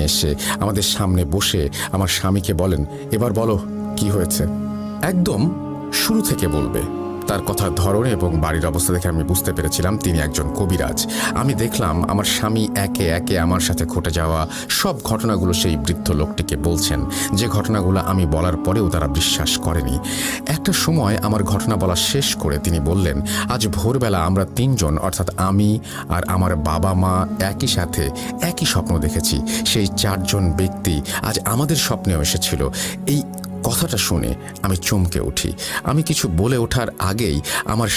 নিয়ে এসে আমাদের সামনে বসে আমার স্বামীকে বলেন, এবার বলো কি হয়েছে। একদম শুরু থেকে বলবে। তার কথার ধরন এবং বাড়ির অবস্থা দেখে আমি বুঝতে পেরেছিলাম তিনি একজন কবিরাজ। আমি দেখলাম আমার স্বামী একে একে আমার সাথে ঘটে যাওয়া সব ঘটনাগুলো সেই বৃদ্ধ লোকটিকে বলছেন, যে ঘটনাগুলো আমি বলার পরেও তারা বিশ্বাস করেনি। একটা সময় আমার ঘটনা বলা শেষ করে তিনি বললেন, আজ ভোরবেলা আমরা তিনজন, অর্থাৎ আমি আর আমার বাবা মা একই সাথে একই স্বপ্ন দেখেছি। সেই চারজন ব্যক্তি আজ আমাদের স্বপ্নেও এসেছিল। এই কথাটা শুনে আমি চমকে উঠি। আমি কিছু বলে ওঠার আগেই আমার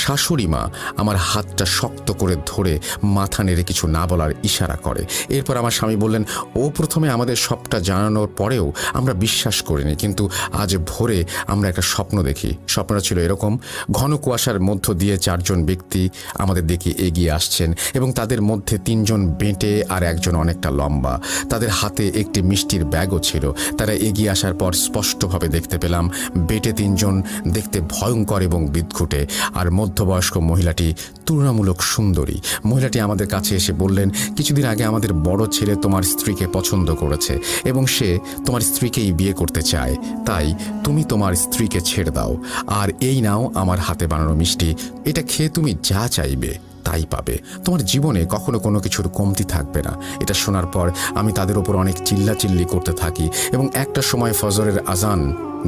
শাশুড়ি মা আমার হাতটা শক্ত করে ধরে মাথা নেড়ে কিছু না বলার ইশারা করে। এরপর আমার স্বামী বললেন, ও প্রথমে আমাদের সবটা জানানোর পরেও আমরা বিশ্বাস করিনি, কিন্তু আজ ভোরে আমরা একটা স্বপ্ন দেখি। স্বপ্নটা ছিল এরকম, ঘন কুয়াশার মধ্য দিয়ে চারজন ব্যক্তি আমাদের দিকে এগিয়ে আসছেন এবং তাদের মধ্যে তিনজন বেঁটে আর একজন অনেকটা লম্বা। তাদের হাতে একটি মিষ্টির ব্যাগও ছিল। তারা এগিয়ে আসার পর স্পষ্টভাবে দেখতে পেলাম বেটে তিনজন দেখতে ভয়ঙ্কর এবং বিদঘুটে, আর মধ্যবয়স্ক মহিলাটি তুলনামূলক সুন্দরী। মহিলাটি আমাদের কাছে এসে বললেন, কিছুদিন আগে আমাদের বড় ছেলে তোমার স্ত্রীকে পছন্দ করেছে এবং সে তোমার স্ত্রীকেই বিয়ে করতে চায়, তাই তুমি তোমার স্ত্রীকে ছেড়ে দাও, আর এই নাও আমার হাতে বানানো মিষ্টি, এটা খেয়ে তুমি যা চাইবে তাই পাবে, তোমার জীবনে কখনো কোনো কিছুর কমতি থাকবে না। এটা শোনার পর আমি তাদের ওপর অনেক চিল্লাচিল্লি করতে থাকি এবং একটা সময় ফজরের আজান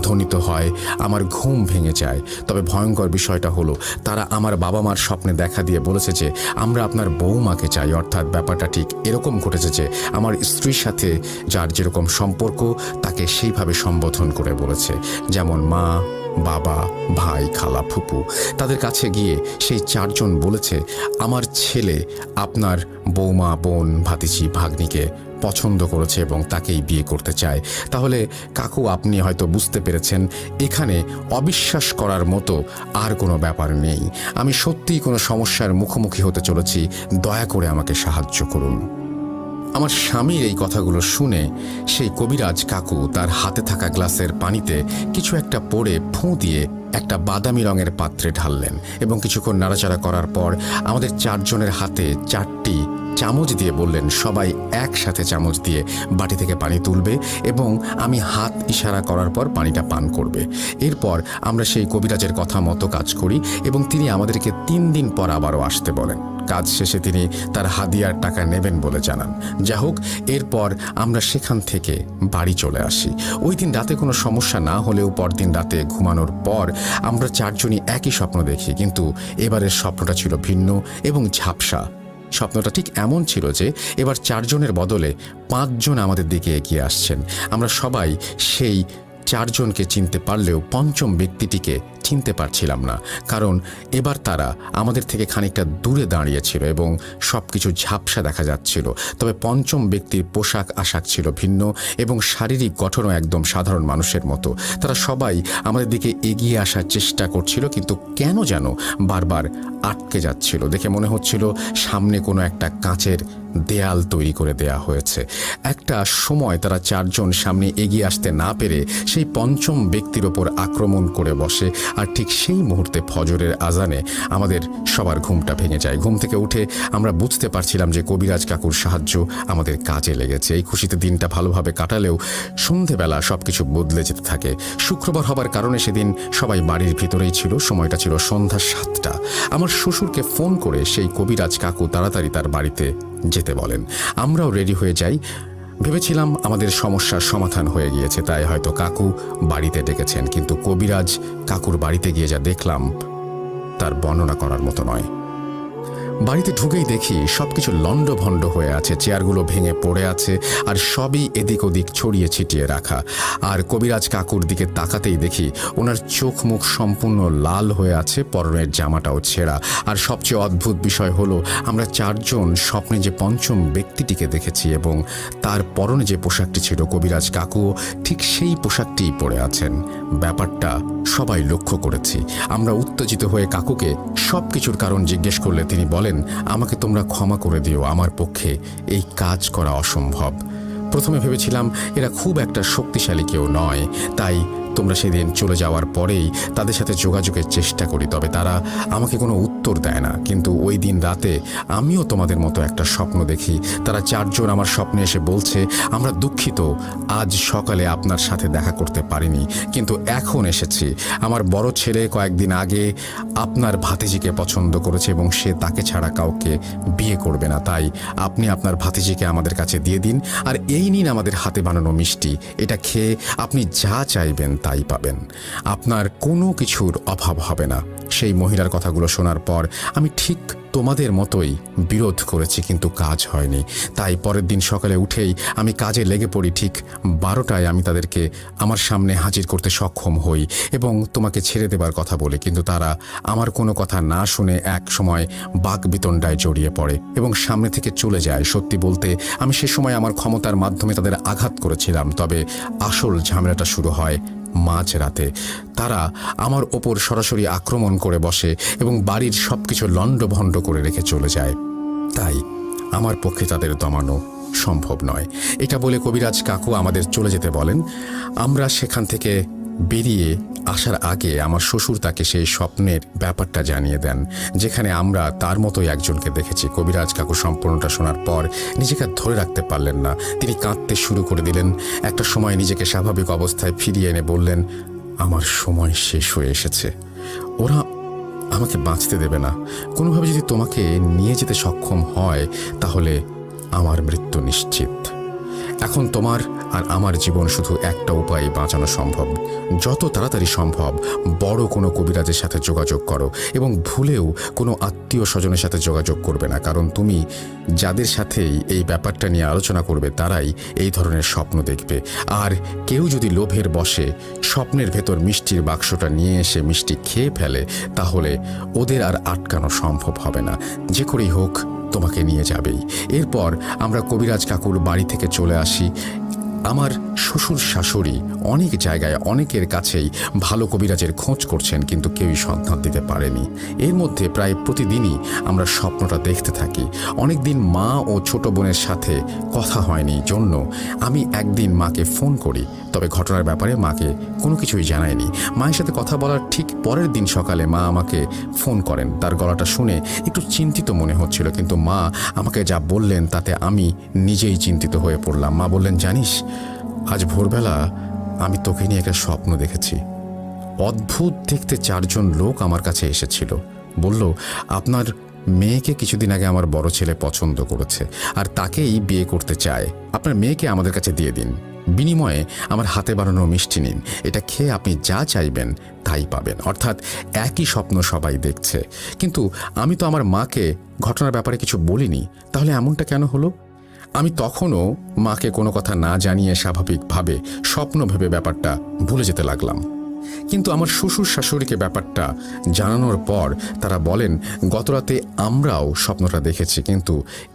ধ্বনিত হয়। আমার ঘুম ভেঙে যায়। তবে ভয়ঙ্কর বিষয়টা হলো, তারা আমার বাবা মার স্বপ্নে দেখা দিয়ে বলেছে যে আমরা আপনার বৌমাকে চাই। অর্থাৎ ব্যাপারটা ঠিক এরকম ঘটেছে যে আমার স্ত্রীর সাথে যার যেরকম সম্পর্ক তাকে সেইভাবে সম্বোধন করে বলেছে, যেমন মা, বাবা, ভাই, খালা, ফুপু। তাদের কাছে গিয়ে সেই চারজন বলেছে, আমার ছেলে আপনার বৌমা, বোন, ভাতিজি, ভাগ্নিকে পছন্দ করেছে এবং তাকেই বিয়ে করতে চায়। তাহলে কাকু, আপনি হয়তো বুঝতে পেরেছেন এখানে অবিশ্বাস করার মতো আর কোনো ব্যাপার নেই। আমি সত্যিই কোনো সমস্যার মুখোমুখি হতে চলেছি, দয়া করে আমাকে সাহায্য করুন। আমার স্বামীর এই কথাগুলো শুনে সেই কবিরাজ কাকু তার হাতে থাকা গ্লাসের পানিতে কিছু একটা পড়ে ফুঁ দিয়ে একটা বাদামি রঙের পাত্রে ঢাললেন এবং কিছুক্ষণ নাড়াচাড়া করার পর আমাদের চারজনের হাতে 4টি চামচ দিয়ে বললেন, সবাই একসাথে চামচ দিয়ে বাটি থেকে পানি তুলবে এবং আমি হাত ইশারা করার পর পানিটা পান করবে। এরপর আমরা সেই কবিরাজের কথা মতো কাজ করি এবং তিনি আমাদেরকে 3 দিন পর আবারও আসতে বলেন। কাজ শেষে তিনি তার হাদিয়ার টাকা নেবেন বলে জানান। যা হোক, এরপর আমরা সেখান থেকে বাড়ি চলে আসি। ওই দিন রাতে কোনো সমস্যা না হলেও পরদিন রাতে ঘুমানোর পর আমরা চারজনই একই স্বপ্ন দেখি, কিন্তু এবারের স্বপ্নটা ছিল ভিন্ন এবং ঝাপসা। স্বপ্নটা ঠিক এমন ছিল যে এবার 4 জনের বদলে 5 জন আমাদের দিকে এগিয়ে আসছেন। আমরা সবাই সেই 4 জনকে চিনতে পারলেও পঞ্চম ব্যক্তিটিকে চিনতে পারছিলাম না, কারণ এবার তারা আমাদের থেকে খানিকটা দূরে দাঁড়িয়েছিল এবং সব কিছু ঝাপসা দেখা যাচ্ছিল। তবে পঞ্চম ব্যক্তির পোশাক আশাক ছিল ভিন্ন এবং শারীরিক গঠনও একদম সাধারণ মানুষের মতো। তারা সবাই আমাদের দিকে এগিয়ে আসার চেষ্টা করছিল, কিন্তু কেন যেন বারবার আটকে যাচ্ছিল। দেখে মনে হচ্ছিল সামনে কোনো একটা কাঁচের দেয়াল তৈরি করে দেয়া হয়েছে। একটা সময় তারা 4 জন সামনে এগিয়ে আসতে না পেরে সেই পঞ্চম ব্যক্তির ওপর আক্রমণ করে বসে, আর ঠিক সেই মুহূর্তে ফজরের আজানে আমাদের সবার ঘুমটা ভেঙে যায়। ঘুম থেকে উঠে আমরা বুঝতে পারছিলাম যে কবিরাজ কাকুর সাহায্য আমাদের কাজে লেগেছে। এই খুশিতে দিনটা ভালোভাবে কাটালেও সন্ধেবেলা সবকিছু বদলে যেতে থাকে। শুক্রবার হবার কারণে সেদিন সবাই বাড়ির ভিতরেই ছিল। সময়টা ছিল সন্ধ্যা 7টা। আমার শ্বশুরকে ফোন করে সেই কবিরাজ কাকু তাড়াতাড়ি তার বাড়িতে যেতে বলেন। আমরাও রেডি হয়ে যাই। ভেবেছিলাম আমাদের সমস্যার সমাধান হয়ে গিয়েছে, তাই হয়তো কাকু বাড়িতে ডেকেছেন, কিন্তু কবিরাজ কাকুর বাড়িতে গিয়ে যা দেখলাম তার বর্ণনা করার মতো নয়। বাড়িতে ঢুকেই দেখি সবকিছু লণ্ডভণ্ড হয়ে আছে, চেয়ারগুলো ভেঙে পড়ে আছে আর সবই এদিক ওদিক ছড়িয়ে ছিটিয়ে রাখা। আর কবিরাজ কাকুর দিকে তাকাতেই দেখি ওনার চোখ মুখ সম্পূর্ণ লাল হয়ে আছে, পরনের জামাটাও ছেঁড়া। আর সবচেয়ে অদ্ভুত বিষয় হলো, আমরা 4 জন স্বপ্নে যে পঞ্চম ব্যক্তিটিকে দেখেছি এবং তার পরনে যে পোশাকটি ছিল, কবিরাজ কাকুও ঠিক সেই পোশাকটিই পরে আছেন। ব্যাপারটা সবাই লক্ষ্য করেছি। আমরা উত্তেজিত হয়ে কাকুকে সব কিছুর কারণ জিজ্ঞেস করলে তিনি বলেন, আমাকে তোমরা ক্ষমা করে দিও, আমার পক্ষে এই কাজ করা অসম্ভব। প্রথমে ভেবেছিলাম এরা খুব একটা শক্তিশালী কেউ নয়, তাই তোমরা সেদিন চলে যাওয়ার পরেই তাদের সাথে যোগাযোগের চেষ্টা করি, তবে তারা আমাকে কোনো উত্তর দেয় না। কিন্তু ওই দিন রাতে আমিও তোমাদের মতো একটা স্বপ্ন দেখি। তারা 4 জন আমার স্বপ্নে এসে বলছে, আমরা দুঃখিত, আজ সকালে আপনার সাথে দেখা করতে পারিনি, কিন্তু এখন এসেছি। আমার বড় ছেলে কয়েকদিন আগে আপনার ভাতিজিকে পছন্দ করেছে এবং সে তাকে ছাড়া কাউকে বিয়ে করবে না। তাই আপনি আপনার ভাতিজিকে আমাদের কাছে দিয়ে দিন, আর এই নিন আমাদের হাতে বানানো মিষ্টি। এটা খেয়ে আপনি যা চাইবেন তাই পাবেন, আপনার কোনো কিছুর অভাব হবে না। সেই মহিলার কথাগুলো শোনার পর আমি ঠিক তোমাদের মতোই বিরোধ করেছি, কিন্তু কাজ হয়নি। তাই পরের দিন সকালে উঠেই আমি কাজে লেগে পড়ি। ঠিক 12টায় আমি তাদেরকে আমার সামনে হাজির করতে সক্ষম হই এবং তোমাকে ছেড়ে দেবার কথা বলি, কিন্তু তারা আমার কোনো কথা না শুনে এক সময় বাকবিতণ্ডায় জড়িয়ে পড়ে এবং সামনে থেকে চলে যায়। সত্যি বলতে আমি সে সময় আমার ক্ষমতার মাধ্যমে তাদের আঘাত করেছিলাম, তবে আসল ঝামেলাটা শুরু হয় মাঝরাতে। তারা আমার ওপর সরাসরি আক্রমণ করে বসে এবং বাড়ির সবকিছু লণ্ডভণ্ড করে রেখে চলে যায়। তাই আমার পক্ষে তাদের দমানো সম্ভব নয়। এটা বলে কবিরাজ কাকু আমাদের চলে যেতে বলেন। আমরা সেখান থেকে বেরিয়ে আসার আগে আমার শ্বশুর তাকে সেই স্বপ্নের ব্যাপারটা জানিয়ে দেন, যেখানে আমরা তার মতোই একজনকে দেখেছি। কবিরাজ কাকু সম্পূর্ণটা শোনার পর নিজেকে ধরে রাখতে পারলেন না। তিনি কাঁদতে শুরু করে দিলেন। একটা সময় নিজেকে স্বাভাবিক অবস্থায় ফিরিয়ে এনে বললেন, আমার সময় শেষ হয়ে এসেছে। ওরা আমাকে বাঁচতে দেবে না। কোনোভাবে যদি তোমাকে নিয়ে যেতে সক্ষম হয় তাহলে আমার মৃত্যু নিশ্চিত। এখন তোমার আর আমার জীবন শুধু একটা উপায়ে বাঁচানো সম্ভব। যত তাড়াতাড়ি সম্ভব বড় কোনো কবিরাজের সাথে যোগাযোগ করো এবং ভুলেও কোনো আত্মীয় স্বজনের সাথে যোগাযোগ করবে না, কারণ তুমি যাদের সাথেই এই ব্যাপারটা নিয়ে আলোচনা করবে তারাই এই ধরনের স্বপ্ন দেখবে। আর কেউ যদি লোভের বশে স্বপ্নের ভেতর মিষ্টির বাক্সটা নিয়ে এসে মিষ্টি খেয়ে ফেলে তাহলে ওদের আর আটকানো সম্ভব হবে না। যে করেই হোক তোমাকে নিয়ে যাবেই। এরপর আমরা কবিরাজ কাকুর বাড়ি থেকে চলে আসি। আমার শ্বশুর শাশুড়ি অনেক জায়গায় অনেকের কাছেই ভালো কবিরাজের খোঁজ করছেন, কিন্তু কেউই সন্ধান দিতে পারেনি। এর মধ্যে প্রায় প্রতিদিনই আমরা স্বপ্নটা দেখতে থাকি। অনেকদিন মা ও ছোট বোনের সাথে কথা হয়নি জন্য আমি একদিন মাকে ফোন করি, তবে ঘটনার ব্যাপারে মাকে কোনো কিছুই জানায়নি। মায়ের সাথে কথা বলার ঠিক পরের দিন সকালে মা আমাকে ফোন করেন। তার গলাটা শুনে একটু চিন্তিত মনে হচ্ছিল, কিন্তু মা আমাকে যা বললেন তাতে আমি নিজেই চিন্তিত হয়ে পড়লাম। মা বললেন, জানিস, আজ ভোরবেলা আমি তোকে নিয়ে একটা স্বপ্ন দেখেছি। অদ্ভুত দেখতে 4 জন লোক আমার কাছে এসেছিল। বলল, আপনার মেয়েকে কিছুদিন আগে আমার বড় ছেলে পছন্দ করেছে আর তাকেই বিয়ে করতে চায়। আপনার মেয়েকে আমাদের কাছে দিয়ে দিন, বিনিময়ে আমার হাতে বানানো মিষ্টি নিন। এটা খেয়ে আপনি যা চাইবেন তাই পাবেন। অর্থাৎ একই স্বপ্ন সবাই দেখছে, কিন্তু আমি তো আমার মাকে ঘটনার ব্যাপারে কিছু বলিনি। তাহলে এমনটা কেন হলো? আমি তখনও মাকে কোনো কথা না জানিয়ে স্বাভাবিকভাবে স্বপ্ন ভেবে ব্যাপারটা ভুলে যেতে লাগলাম। কিন্তু আমার শ্বশুর শাশুড়িকে ব্যাপারটা জানানোর পর তারা বলেন, গতরাতে আমরাও স্বপ্নটা দেখেছি, কিন্তু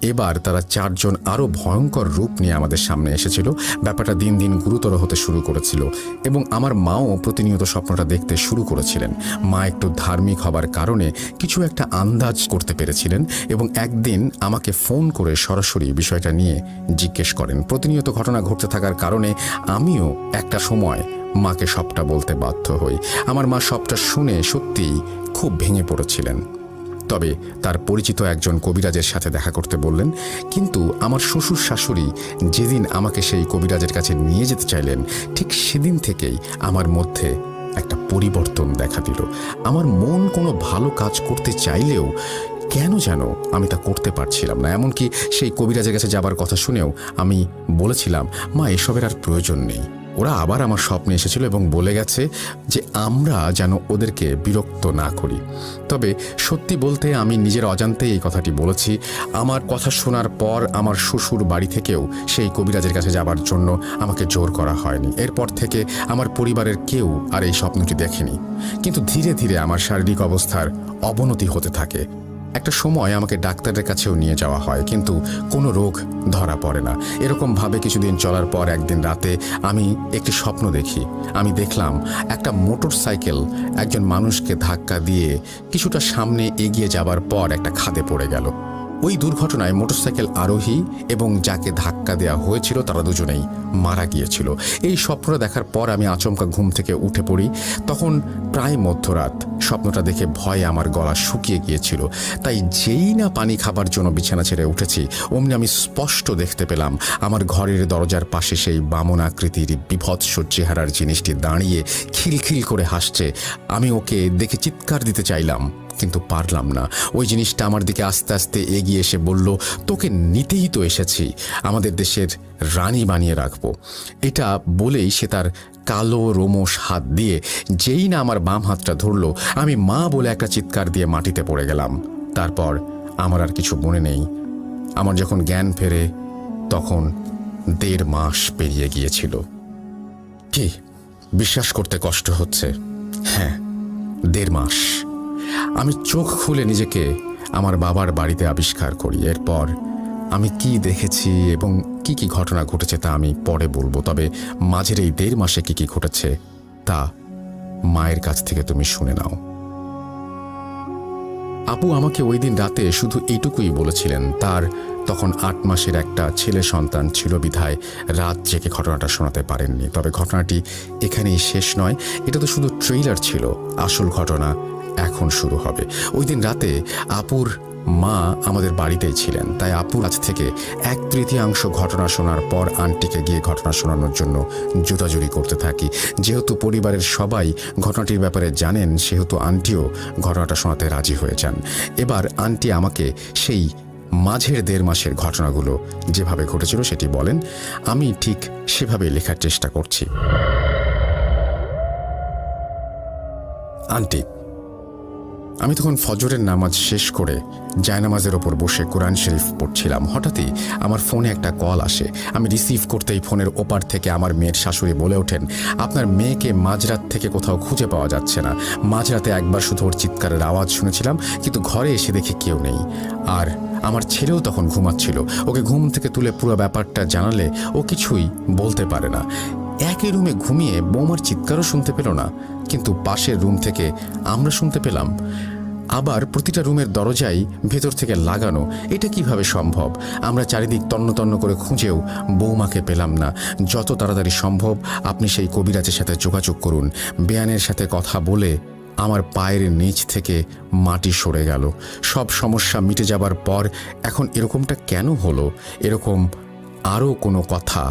এবার তারা 4 জন আরও ভয়ঙ্কর রূপ নিয়ে আমাদের সামনে এসেছিল। ব্যাপারটা দিন দিন গুরুতর হতে শুরু করেছিল এবং আমার মাও প্রতিনিয়ত স্বপ্নটা দেখতে শুরু করেছিলেন। মা একটু ধার্মিক হবার কারণে কিছু একটা আন্দাজ করতে পেরেছিলেন এবং একদিন আমাকে ফোন করে সরাসরি বিষয়টা নিয়ে জিজ্ঞেস করেন। প্রতিনিয়ত ঘটনা ঘটতে থাকার কারণে আমিও একটা সময় মাকে সবটা বলতে বাধ্য হই। আমার মা সবটা শুনে সত্যিই খুব ভেঙে পড়েছিলেন। তবে তার পরিচিত একজন কবিরাজের সাথে দেখা করতে বললেন। কিন্তু আমার শ্বশুর শাশুড়ি যেদিন আমাকে সেই কবিরাজের কাছে নিয়ে যেতে চাইলেন, ঠিক সেদিন থেকেই আমার মধ্যে একটা পরিবর্তন দেখা দিল। আমার মন কোনো ভালো কাজ করতে চাইলেও কেন যেন আমি তা করতে পারছিলাম না। এমনকি সেই কবিরাজের কাছে যাবার কথা শুনেও আমি বলেছিলাম, মা, এসবের আর প্রয়োজন নেই। ওরা আবার আমার স্বপ্নে এসেছিল এবং বলে গেছে যে আমরা যেন ওদেরকে বিরক্ত না করি। তবে সত্যি বলতে আমি নিজের অজান্তেই এই কথাটি বলেছি। আমার কথা শোনার পর আমার শ্বশুর বাড়ি থেকেও সেই কবিরাজের কাছে যাবার জন্য আমাকে জোর করা হয়নি। এরপর থেকে আমার পরিবারের কেউ আর এই স্বপ্নটি দেখেনি। কিন্তু ধীরে ধীরে আমার শারীরিক অবস্থার অবনতি হতে থাকে। একটা সময় আমাকে ডাক্তারের কাছেও নিয়ে যাওয়া হয়, কিন্তু কোনো রোগ ধরা পড়ে না। এরকমভাবে কিছুদিন চলার পর একদিন রাতে আমি একটি স্বপ্ন দেখি। আমি দেখলাম একটা মোটর সাইকেল একজন মানুষকে ধাক্কা দিয়ে কিছুটা সামনে এগিয়ে যাবার পর একটা খাদে পড়ে গেল। ওই দুর্ঘটনায় মোটরসাইকেল আরোহী এবং যাকে ধাক্কা দেওয়া হয়েছিল তারা দুজনেই মারা গিয়েছিল। এই স্বপ্নটা দেখার পর আমি আচমকা ঘুম থেকে উঠে পড়ি। তখন প্রায় মধ্যরাত। স্বপ্নটা দেখে ভয়ে আমার গলা শুকিয়ে গিয়েছিল, তাই যেই না পানি খাবার জন্য বিছানা ছেড়ে উঠেছি অমনি আমি স্পষ্ট দেখতে পেলাম আমার ঘরের দরজার পাশে সেই বামন আকৃতির বিভৎস চেহারার জিনিসটি দাঁড়িয়ে খিলখিল করে হাসছে। আমি ওকে দেখে চিৎকার দিতে চাইলাম, কিন্তু পারলাম না। ওই জিনিসটা আমার দিকে আস্তে আস্তে এগিয়ে এসে বলল, তোকে নিতেই তো এসেছি, আমাদের দেশের রানী বানিয়ে রাখবো। এটা বলেই সে তার কালো রোমশ হাত দিয়ে যেই না আমার বাম হাতটা ধরল, আমি মা বলে একটা চিৎকার দিয়ে মাটিতে পড়ে গেলাম। তারপর আমার আর কিছু মনে নেই। আমার যখন জ্ঞান ফেরে তখন 1.5 মাস পেরিয়ে গিয়েছিল। কি বিশ্বাস করতে কষ্ট হচ্ছে? হ্যাঁ, 1.5 মাস। আমি চোখ খুলে নিজেকে আমার বাবার বাড়িতে আবিষ্কার করি। এরপর আমি কি দেখেছি এবং কি কি ঘটনা ঘটেছে তা আমি পরে বলবো, তবে মাঝের এই 1.5 মাসে কি কি ঘটেছে তা মায়ের কাছ থেকে তুমি শুনে নাও। আপু আমাকে ওই দিন রাতে শুধু এইটুকুই বলেছিলেন, তার তখন 8 মাসের একটা ছেলে সন্তান ছিল বিধায় রাত জেগে ঘটনাটা শোনাতে পারেননি। তবে ঘটনাটি এখানেই শেষ নয়, এটা তো শুধু ট্রেইলার ছিল, আসল ঘটনা এখন শুরু হবে। ওই দিন রাতে আপুর মা আমাদের বাড়িতেই ছিলেন, তাই আপুর কাছ থেকে 1/3 ঘটনা শোনার পর আন্টিকে গিয়ে ঘটনা শোনানোর জন্য জোটাজুরি করতে থাকি। যেহেতু পরিবারের সবাই ঘটনাটির ব্যাপারে জানেন, সেহেতু আন্টিও ঘটনাটা শোনাতে রাজি হয়ে যান। এবার আন্টি আমাকে সেই মাঝের 1.5 মাসের ঘটনাগুলো যেভাবে ঘটেছিল সেটি বলেন। আমি ঠিক সেভাবে লেখার চেষ্টা করছি। আন্টি, আমি তখন ফজরের নামাজ শেষ করে জায়নামাজের ওপর বসে কোরআন শরীফ পড়ছিলাম। হঠাৎই আমার ফোনে একটা কল আসে। আমি রিসিভ করতেই ফোনের ওপার থেকে আমার মেয়ের শাশুড়ি বলে ওঠেন, আপনার মেয়েকে মাঝরাত থেকে কোথাও খুঁজে পাওয়া যাচ্ছে না। মাঝরাতে একবার শুধু ওর চিৎকারের আওয়াজ শুনেছিলাম, কিন্তু ঘরে এসে দেখি কেউ নেই। আর আমার ছেলেও তখন ঘুমাচ্ছিল। ওকে ঘুম থেকে তুলে পুরো ব্যাপারটা জানালে ও কিছুই বলতে পারে না। একই রুমে ঘুমিয়ে বৌমার চিৎকারও শুনতে পেল না, কিন্তু পাশের রুম থেকে আমরা শুনতে পেলাম। আবার প্রতিটা রুমের দরজাই ভেতর থেকে লাগানো। এটা কিভাবে সম্ভব? আমরা চারিদিক তন্ন তন্ন করে খুঁজেও বৌমাকে পেলাম না। যত তাড়াতাড়ি সম্ভব আপনি সেই কবিরাজের সাথে যোগাযোগ করুন। বেয়ানের সাথে কথা বলে আমার পায়ের নিচ থেকে মাটি সরে গেল। সব সমস্যা মিটে যাবার পর এখন এরকমটা কেন হলো? এরকম আরও কোনো কথা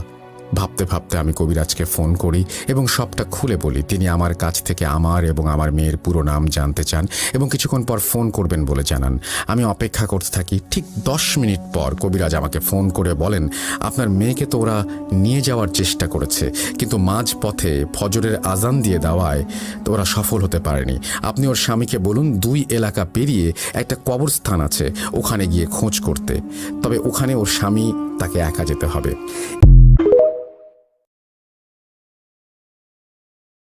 ভাবতে ভাবতে আমি কবিরাজকে ফোন করি এবং সবটা খুলে বলি। তিনি আমার কাছ থেকে আমার এবং আমার মেয়ের পুরো নাম জানতে চান এবং কিছুক্ষণ পর ফোন করবেন বলে জানান। আমি অপেক্ষা করতে থাকি। ঠিক 10 মিনিট পর কবিরাজ আমাকে ফোন করে বলেন, আপনার মেয়েকে তো ওরা নিয়ে যাওয়ার চেষ্টা করেছে, কিন্তু মাঝ পথে ফজরের আজান দিয়ে দেওয়ায় তো ওরা সফল হতে পারেনি। আপনি ওর স্বামীকে বলুন 2 এলাকা পেরিয়ে একটা কবরস্থান আছে, ওখানে গিয়ে খোঁজ করতে। তবে ওখানে ওর স্বামী তাকে একা যেতে হবে।